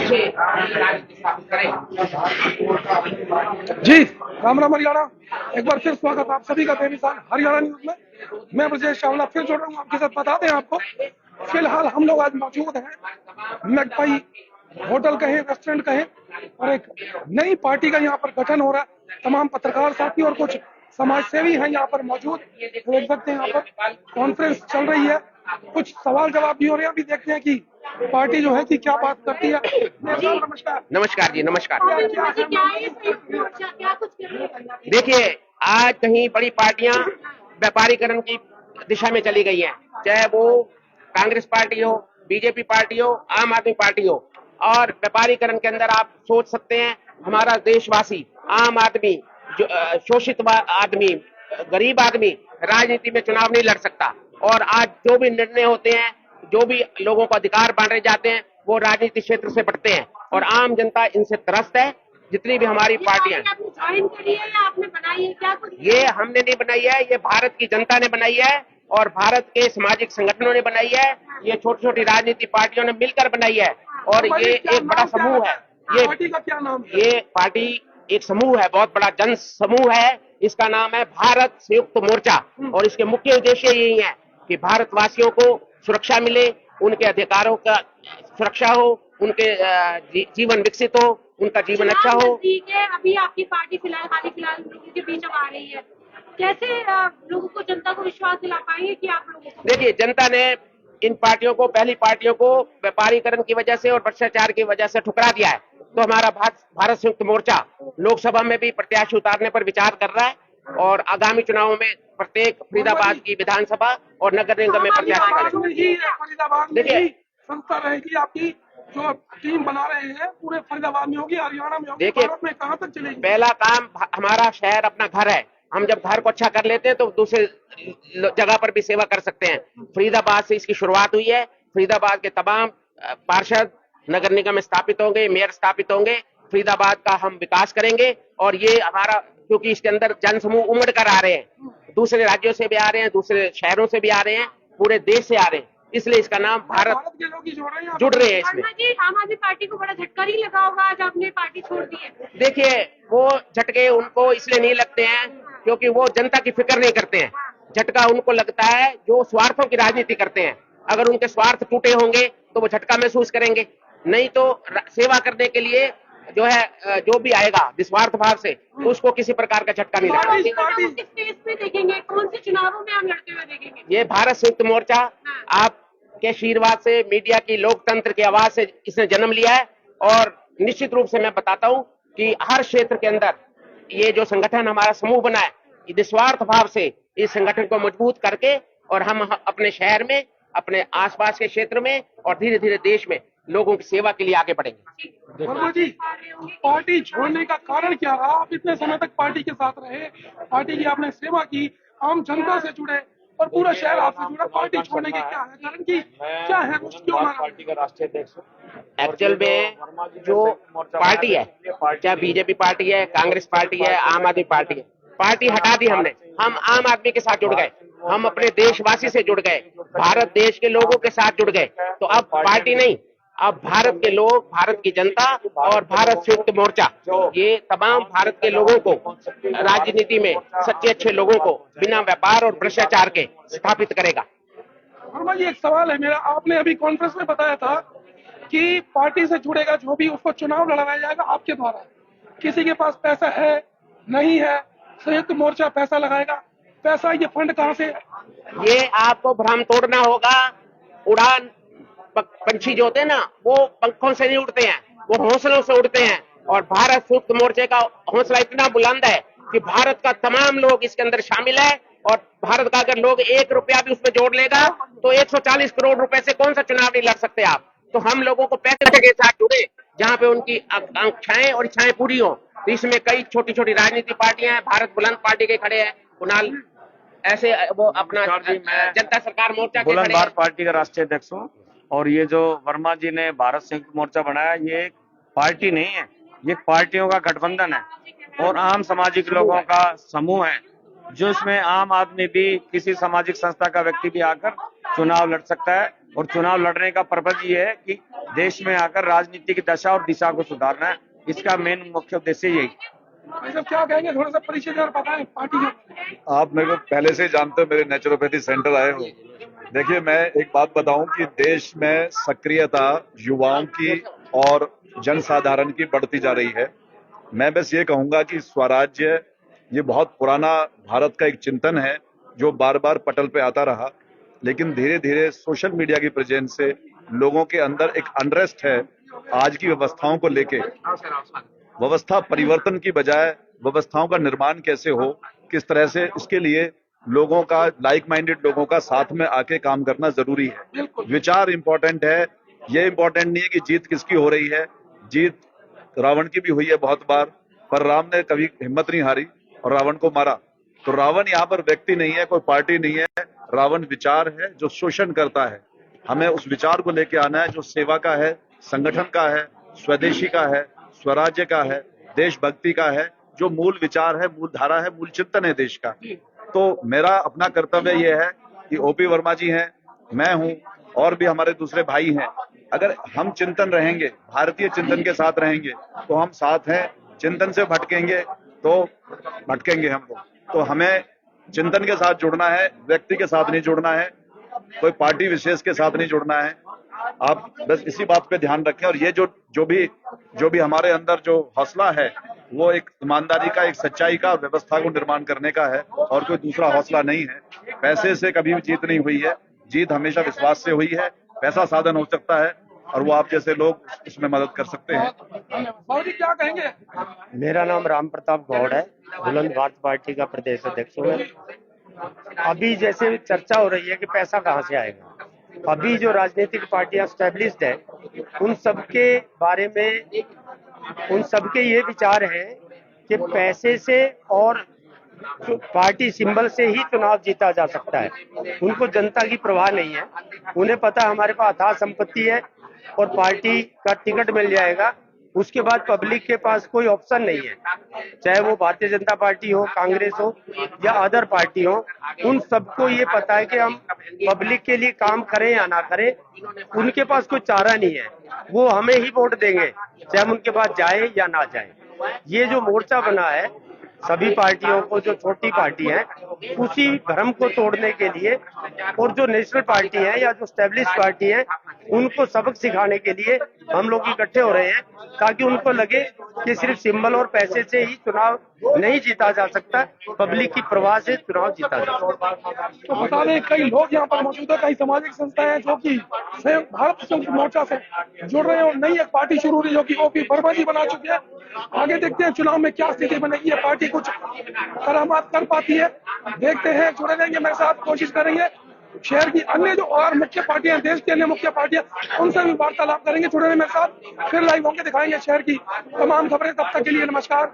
कैसे अपनी राजनीति स्थापित करें। जी, राम राम हरियाणा। एक बार फिर स्वागत आप सभी का बेमिसाल हरियाणा न्यूज में। मैं ब्रजेश चावला फिर जुड़ रहा हूँ आपके साथ। बता दें आपको, फिलहाल हम लोग आज मौजूद हैं मैकपाई होटल कहें, रेस्टोरेंट कहें, और एक नई पार्टी का यहाँ पर गठन हो रहा है। तमाम पत्रकार साथी और कुछ समाज सेवी हैं यहाँ पर मौजूद। देख सकते हैं यहाँ पर कॉन्फ्रेंस चल रही है, कुछ सवाल जवाब भी हो रहे हैं। अभी देखते हैं कि पार्टी जो है कि क्या बात करती है। नमस्कार। नमस्कार जी, नमस्कार। क्या कुछ देखिए, आज कहीं बड़ी पार्टियां व्यापारीकरण की दिशा में चली गई हैं, चाहे वो कांग्रेस पार्टी हो, बीजेपी पार्टी हो, आम आदमी पार्टी हो। और व्यापारीकरण के अंदर आप सोच सकते हैं, हमारा देशवासी, आम आदमी, जो शोषित आदमी, गरीब आदमी राजनीति में चुनाव नहीं लड़ सकता। और आज जो भी निर्णय होते हैं, जो भी लोगों को अधिकार बांटे जाते हैं, वो राजनीतिक क्षेत्र से बढ़ते हैं और आम जनता इनसे त्रस्त है। जितनी भी हमारी पार्टियां, आपने ज्वाइन करी है या आपने बनाई है, क्या कुछ? ये हमने नहीं बनाई है, ये भारत की जनता ने बनाई है और भारत के सामाजिक संगठनों ने बनाई है। ये छोटी छोटी राजनीतिक पार्टियों ने मिलकर बनाई है और ये एक बड़ा समूह है। ये पार्टी का क्या नाम है? ये पार्टी एक समूह है, बहुत बड़ा जन समूह है। इसका नाम है भारत संयुक्त मोर्चा और इसके मुख्य उद्देश्य यही है कि भारतवासियों को सुरक्षा मिले, उनके अधिकारों का सुरक्षा हो, उनके जीवन विकसित हो, उनका जीवन अच्छा हो। ठीक है, अभी आपकी पार्टी फिलहाल लोगों के बीच अब आ रही है, कैसे लोगों को, जनता को विश्वास दिला पाएंगे कि आप लोगों को? देखिए, जनता ने इन पार्टियों को, पहली पार्टियों को व्यापारीकरण की वजह से और भ्रष्टाचार की वजह से ठुकरा दिया है। तो हमारा भारत संयुक्त मोर्चा लोकसभा में भी प्रत्याशी उतारने पर विचार कर रहा है और आगामी चुनावों में प्रत्येक फरीदाबाद की विधानसभा और नगर निगम में प्रत्याशी करेंगे। देखिए, संस्था रहेगी आपकी, जो टीम बना रहे हैं पूरे फरीदाबाद में होगी, हरियाणा में होगी, देखिए, भारत में कहाँ तक चलेगी? पहला काम, हमारा शहर अपना घर है। हम जब घर को अच्छा कर लेते हैं तो दूसरे जगह पर भी सेवा कर सकते हैं। फरीदाबाद से इसकी शुरुआत हुई है। फरीदाबाद के तमाम पार्षद नगर निगम में स्थापित होंगे, मेयर स्थापित होंगे। फरीदाबाद का हम विकास करेंगे और ये हमारा, क्योंकि इसके अंदर जन समूह उमड़ कर आ रहे हैं, दूसरे राज्यों से भी आ रहे हैं, दूसरे शहरों से भी आ रहे हैं, पूरे देश से आ रहे हैं, इसलिए इसका नाम भारत के लोग ही जुड़ रहे हैं इसमें। जी, आम आदमी पार्टी को बड़ा झटका नहीं लगा होगा आज आपने पार्टी छोड़ दी है? देखिए, वो झटके उनको इसलिए नहीं लगते हैं क्योंकि वो जनता की फिक्र नहीं करते हैं। झटका उनको लगता है जो स्वार्थों की राजनीति करते हैं। अगर उनके स्वार्थ टूटे होंगे तो वो झटका महसूस करेंगे, नहीं तो सेवा करने के लिए जो है, जो भी आएगा निस्वार्थ भाव से, उसको किसी प्रकार का झटका नहीं लगता। किस स्टेज पे देखेंगे, कौन से चुनावों में हम लड़ते हुए देखेंगे? ये भारत संयुक्त मोर्चा आपके आशीर्वाद से, मीडिया की, लोकतंत्र की आवाज से इसने जन्म लिया है और निश्चित रूप से मैं बताता हूं कि हर क्षेत्र के अंदर ये जो संगठन हमारा समूह बना है, निस्वार्थ भाव से इस संगठन को मजबूत करके और हम अपने शहर में, अपने आसपास के क्षेत्र में और धीरे धीरे देश में लोगों की सेवा के लिए आगे बढ़ेंगे। वर्मा जी, पार्टी छोड़ने का कारण क्या रहा? आप इतने समय तक पार्टी के साथ रहे, पार्टी की आपने सेवा की, आम जनता से जुड़े और पूरा शहर आपसे जुड़ा। पार्टी छोड़ने के क्या है कारण की, क्या है, क्यों मारा? पार्टी का राष्ट्रीय अध्यक्ष। एक्चुअल में जो पार्टी है, चाहे बीजेपी पार्टी है, कांग्रेस पार्टी है, आम आदमी पार्टी है, पार्टी हटा दी हमने। हम आम आदमी के साथ जुड़ गए, हम अपने देशवासी से जुड़ गए, भारत देश के लोगों के साथ जुड़ गए। तो अब पार्टी नहीं, अब भारत के लोग, भारत की जनता और भारत संयुक्त मोर्चा, ये तमाम भारत के लोगों को, राजनीति में सच्चे अच्छे लोगों को बिना व्यापार और भ्रष्टाचार के स्थापित करेगा। वर्मा जी, एक सवाल है मेरा। आपने अभी कॉन्फ्रेंस में बताया था कि पार्टी से जुड़ेगा जो भी, उसको चुनाव लड़वाया जाएगा आपके द्वारा। किसी के पास पैसा है, नहीं है, संयुक्त मोर्चा पैसा लगाएगा। पैसा, ये फंड कहाँ से? ये आपको भ्रम तोड़ना होगा। उड़ान पंछी जो होते हैं ना, वो पंखों से नहीं उड़ते हैं, वो हौसलों से उड़ते हैं। और भारत संयुक्त मोर्चे का हौसला इतना बुलंद है कि भारत का तमाम लोग इसके अंदर शामिल है और भारत का अगर लोग 1 रुपया भी उसमें जोड़ लेगा तो 140 करोड़ रुपए से कौन सा चुनाव नहीं लड़ सकते आप। तो हम लोगों को पैसे के साथ जुड़े जहाँ पे उनकी आकांक्षाएं और इच्छाएं पूरी हो। तो इसमें कई छोटी छोटी राजनीतिक पार्टियां हैं, भारत बुलंद पार्टी के खड़े हैं, कुणाल ऐसे वो अपना जनता सरकार मोर्चा के खड़े हैं। पार्टी का राष्ट्रीय अध्यक्ष हूँ और ये जो वर्मा जी ने भारत संयुक्त मोर्चा बनाया, ये एक पार्टी नहीं है, ये पार्टियों का गठबंधन है और आम सामाजिक लोगों का समूह है, जो इसमें आम आदमी भी, किसी सामाजिक संस्था का व्यक्ति भी आकर चुनाव लड़ सकता है। और चुनाव लड़ने का पर्पज ये है कि देश में आकर राजनीति की दशा और दिशा को सुधारना है। इसका मेन मुख्य उद्देश्य यही। भाई साहब क्या कहेंगे, थोड़ा सा परिचय देकर बताएं पार्टी के। आप मेरे को पहले से ही जानते हो, मेरे नेचुरोपैथी सेंटर आए हो। देखिए, मैं एक बात बताऊं कि देश में सक्रियता युवाओं की और जनसाधारण की बढ़ती जा रही है। मैं बस ये कहूंगा कि स्वराज्य ये बहुत पुराना भारत का एक चिंतन है जो बार बार पटल पे आता रहा, लेकिन धीरे धीरे सोशल मीडिया की प्रेजेंस से लोगों के अंदर एक अनरेस्ट है आज की व्यवस्थाओं को लेके। व्यवस्था परिवर्तन की बजाय व्यवस्थाओं का निर्माण कैसे हो, किस तरह से, इसके लिए लोगों का, लाइक माइंडेड लोगों का साथ में आके काम करना जरूरी है। विचार इंपॉर्टेंट है, ये इंपॉर्टेंट नहीं है कि जीत किसकी हो रही है। जीत रावण की भी हुई है बहुत बार, पर राम ने कभी हिम्मत नहीं हारी और रावण को मारा। तो रावण यहाँ पर व्यक्ति नहीं है, कोई पार्टी नहीं है, रावण विचार है जो शोषण करता है। हमें उस विचार को लेके आना है जो सेवा का है, संगठन का है, स्वदेशी का है, स्वराज्य का है, देशभक्ति का है, जो मूल विचार है, मूल धारा है, मूल चिंतन है देश का। तो मेरा अपना कर्तव्य यह है कि ओपी वर्मा जी हैं, मैं हूं, और भी हमारे दूसरे भाई हैं। अगर हम चिंतन रहेंगे, भारतीय चिंतन के साथ रहेंगे तो हम साथ हैं। चिंतन से भटकेंगे तो भटकेंगे हम लोग। तो हमें चिंतन के साथ जुड़ना है, व्यक्ति के साथ नहीं जुड़ना है, कोई पार्टी विशेष के साथ नहीं जुड़ना है। आप बस इसी बात पे ध्यान रखें। और ये जो भी हमारे अंदर जो हौसला है वो एक ईमानदारी का, एक सच्चाई का, व्यवस्था को निर्माण करने का है, और कोई दूसरा हौसला नहीं है। पैसे से कभी भी जीत नहीं हुई है, जीत हमेशा विश्वास से हुई है। पैसा साधन हो सकता है और वो आप जैसे लोग इसमें मदद कर सकते हैं। बाबू जी क्या कहेंगे। मेरा नाम राम प्रताप गौड़ है, बुलंद भारत पार्टी का प्रदेश अध्यक्ष हूँ मैं। अभी जैसे चर्चा हो रही है कि पैसा कहाँ से आएगा, अभी जो राजनीतिक पार्टियां स्टैब्लिश्ड है उन सबके बारे में, उन सबके ये विचार है कि पैसे से और पार्टी सिंबल से ही चुनाव जीता जा सकता है। उनको जनता की परवाह नहीं है। उन्हें पता है हमारे पास अथाह संपत्ति है और पार्टी का टिकट मिल जाएगा, उसके बाद पब्लिक के पास कोई ऑप्शन नहीं है। चाहे वो भारतीय जनता पार्टी हो, कांग्रेस हो या अदर पार्टी हो, उन सबको ये पता है कि हम पब्लिक के लिए काम करें या ना करें, उनके पास कोई चारा नहीं है। वो हमें ही वोट देंगे, चाहे हम उनके पास जाए या ना जाए। ये जो मोर्चा बना है सभी पार्टियों को, जो छोटी पार्टी है, उसी भ्रम को तोड़ने के लिए, और जो नेशनल पार्टी है या जो स्टैब्लिश पार्टी है उनको सबक सिखाने के लिए हम लोग इकट्ठे हो रहे हैं, ताकि उनको लगे कि सिर्फ सिंबल और पैसे से ही चुनाव नहीं जीता जा सकता, पब्लिक की परवाह से चुनाव जीता जा सकता। तो बता दें, कई लोग यहाँ पर मौजूद है, कई सामाजिक संस्थाएं हैं जो कि भारत संयुक्त मोर्चा से जुड़ रहे हैं और नई एक पार्टी शुरू हुई जो कि ओपी वर्मा जी बना चुके हैं। आगे देखते हैं चुनाव में क्या स्थिति बनेगी, ये पार्टी कुछ करामात कर पाती है, देखते हैं। जुड़े रहेंगे मेरे साथ, कोशिश करेंगे शहर की अन्य जो और मुख्य पार्टियां, देश की अन्य मुख्य पार्टियां, उनसे भी वार्तालाप करेंगे। जुड़े रहें मेरे साथ, फिर लाइव होंगे, दिखाएंगे शहर की तमाम खबरें। तब तक के लिए नमस्कार।